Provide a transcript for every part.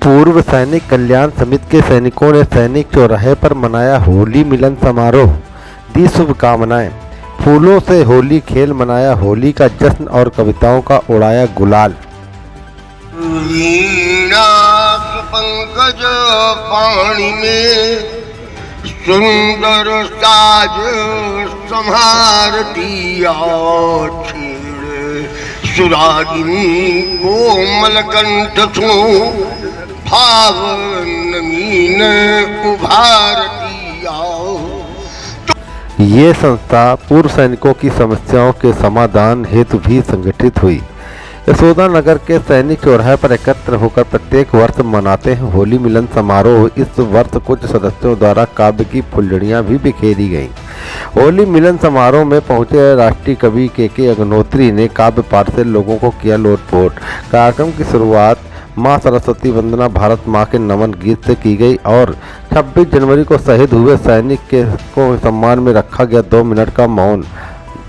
पूर्व सैनिक कल्याण समिति के सैनिकों ने सैनिक चौराहे पर मनाया होली मिलन समारोह, दी शुभकामनाएं। फूलों से होली खेल मनाया होली का जश्न और कविताओं का उड़ाया गुलाल। पंकज पानी में सुंदर साज संहारती सुरागिनी कोमल कंठ सो भाव नमीन उभारती। ये संस्था पूर्व सैनिकों की समस्याओं के समाधान हेतु भी संगठित हुई। यशोदा नगर के सैनिक चौराहे पर एकत्र होकर प्रत्येक वर्ष मनाते हैं होली मिलन समारोह। इस वर्ष कुछ सदस्यों द्वारा काव्य की फुलझड़ियां भी बिखेरी गईं। होली मिलन समारोह में पहुंचे राष्ट्रीय कवि के अग्निहोत्री ने काव्य पाठ से लोगों को किया लोटपोट। कार्यक्रम की शुरुआत मां सरस्वती वंदना भारत मां के नमन गीत से की गई और 26 जनवरी को शहीद हुए सैनिक को सम्मान में रखा गया 2 मिनट का मौन,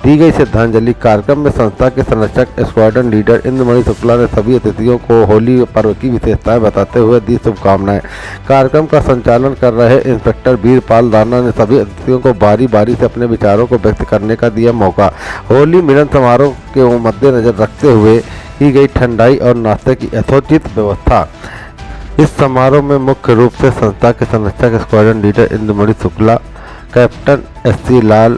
दी गई श्रद्धांजलि। कार्यक्रम में संस्था के संरक्षक स्क्वाड्रन लीडर इंद्रमणि शुक्ला ने सभी अतिथियों को होली पर्व की विशेषताएं बताते हुए दी शुभकामनाएं। कार्यक्रम का संचालन कर रहे इंस्पेक्टर वीरपाल राणा ने सभी अतिथियों को बारी बारी से अपने विचारों को व्यक्त करने का दिया मौका। होली मिलन समारोह के मद्देनजर रखते हुए की गई ठंडाई और नाश्ते की यथोचित व्यवस्था। इस समारोह में मुख्य रूप से संस्था के संरक्षक squadron leader Indramani Shukla, captain SC Lal,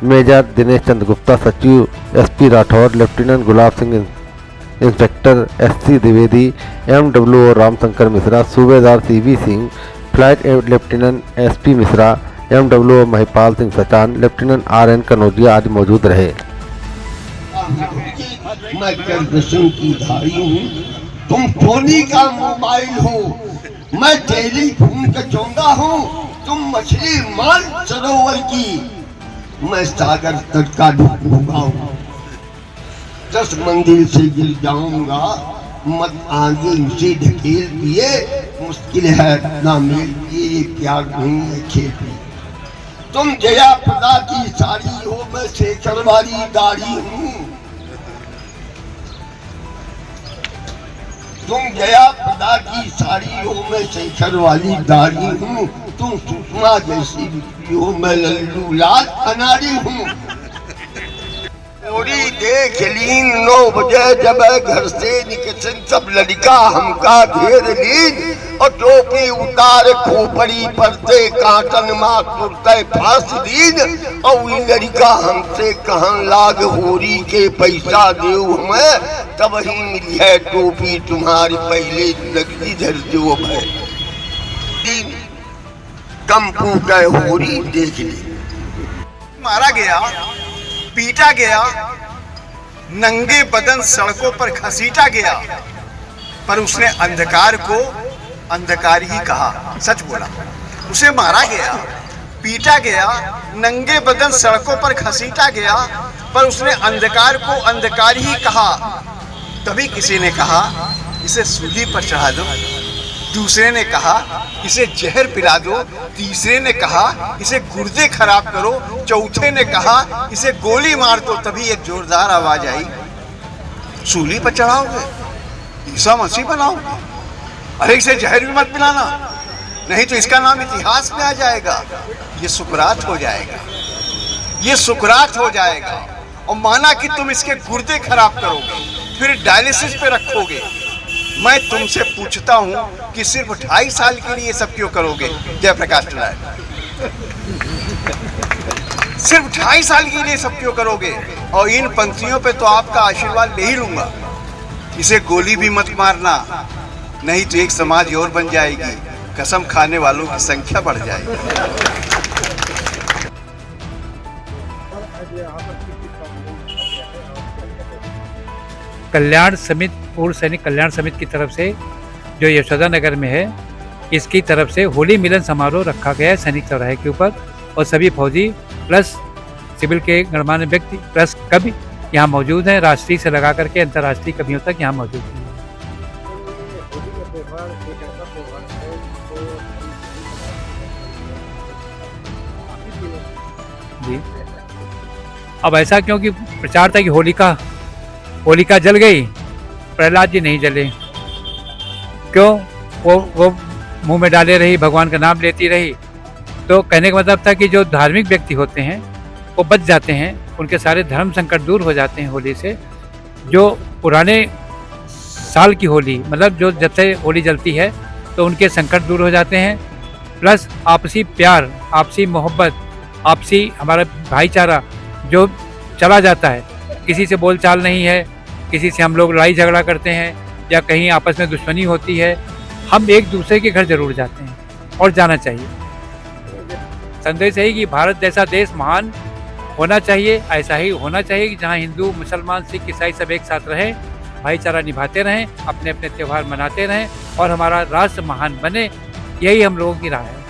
major Dinesh Chandra Gupta, सचिव SP Rathore, lieutenant Gulab Singh, inspector SC Dwivedi, MWO Ramshankar Mishra, सूबेदार CV Singh, flight lieutenant SP Mishra, MWO Mahipal Singh Sachan, lieutenant RN Kanaujia आदि मौजूद रहे। मैं कर्दशन की धारी हूँ, तुम सोनी का मोबाइल हो, मैं टेलीफोन का चौंगा हूँ, तुम मछली मार सरोवर की, मैं सागर तट का डूबा हूँ। 10 मंदिर से गिर जाऊंगा, मत आगे मुझे ढकेल दिए, मुश्किल है ना मेल ये प्यार नहीं है खेल। तुम जया प्रदा की साड़ी हो, मैं शेखर वाली दाढ़ी हूँ। तुम जया प्रदा की साड़ी हो, मैं शेखर वाली दाढ़ी हूँ। तुम सुषमा जैसी हो, मैं लल्लू लाल अनाड़ी हूँ। पूरी देख लीन 9 बजे जब घर से निकल सब लड़का हमका घेर लीन और टोपी उतार खोपड़ी पर से काटन माँ कुर्ते फांस दीन और लड़का हमसे कहन लाग होरी के पैसा देव हमें तब ही मिली है टोपी तुम्हारी पहले नगदी धर जो है कंपू का होरी देख ली। मारा गया, पीटा गया, नंगे बदन सड़कों पर घसीटा गया, पर उसने अंधकार को अंधकार ही कहा, सच बोला। उसे मारा गया, पीटा गया, नंगे बदन सड़कों पर घसीटा गया, पर उसने अंधकार को अंधकार ही कहा। तभी किसी ने कहा इसे सूली पर चढ़ा दो, दूसरे ने कहा इसे जहर पिला दो, तीसरे ने कहा इसे गुर्दे खराब करो, चौथे ने कहा इसे गोली मार दो। तभी एक जोरदार आवाज आई, सूली पर चढ़ाओगे, ईसा मसीह बनाओगे? अरे इसे जहर भी मत पिलाना, नहीं तो इसका नाम इतिहास में आ जाएगा। ये सुकरात हो जाएगा, ये सुकरात हो जाएगा। और माना कि तुम इसके गुर्दे खराब करोगे, फिर डायलिसिस पे रखोगे। मैं तुमसे पूछता हूं कि सिर्फ 2.5 साल के लिए सब क्यों करोगे? जयप्रकाश नारायण, सिर्फ 2.5 साल के लिए सब क्यों करोगे? और इन पंक्तियों पे तो आपका आशीर्वाद ले ही लूंगा। इसे गोली भी मत मारना, नहीं तो एक समाज और बन जाएगी, कसम खाने वालों की संख्या बढ़ जाएगी। कल्याण समिति, पूर्व सैनिक कल्याण समिति की तरफ से जो यशोदा नगर में है, इसकी तरफ से होली मिलन समारोह रखा गया है सैनिक चौराहे के ऊपर। और सभी फौजी प्लस सिविल के गणमान्य व्यक्ति प्लस कवि यहाँ मौजूद हैं, राष्ट्रीय से लगा करके अंतर्राष्ट्रीय कवियों तक यहाँ मौजूद हैं। जी, अब ऐसा क्योंकि प्रचार था कि होलिका जल गई, प्रहलाद जी नहीं जले। क्यों वो मुंह में डाले रही, भगवान का नाम लेती रही। तो कहने का मतलब था कि जो धार्मिक व्यक्ति होते हैं वो बच जाते हैं, उनके सारे धर्म संकट दूर हो जाते हैं होली से। जो पुराने साल की होली, मतलब जो जब से होली जलती है तो उनके संकट दूर हो जाते हैं, प्लस आपसी प्यार, आपसी मोहब्बत, आपसी हमारा भाईचारा जो चला जाता है। किसी से बोलचाल नहीं है, किसी से हम लोग लड़ाई झगड़ा करते हैं या कहीं आपस में दुश्मनी होती है, हम एक दूसरे के घर जरूर जाते हैं और जाना चाहिए। संदेश है कि भारत जैसा देश महान होना चाहिए, ऐसा ही होना चाहिए कि जहाँ हिंदू, मुसलमान, सिख, ईसाई सब एक साथ रहें, भाईचारा निभाते रहें, अपने अपने त्यौहार मनाते रहें और हमारा राष्ट्र महान बने। यही हम लोगों की राय है।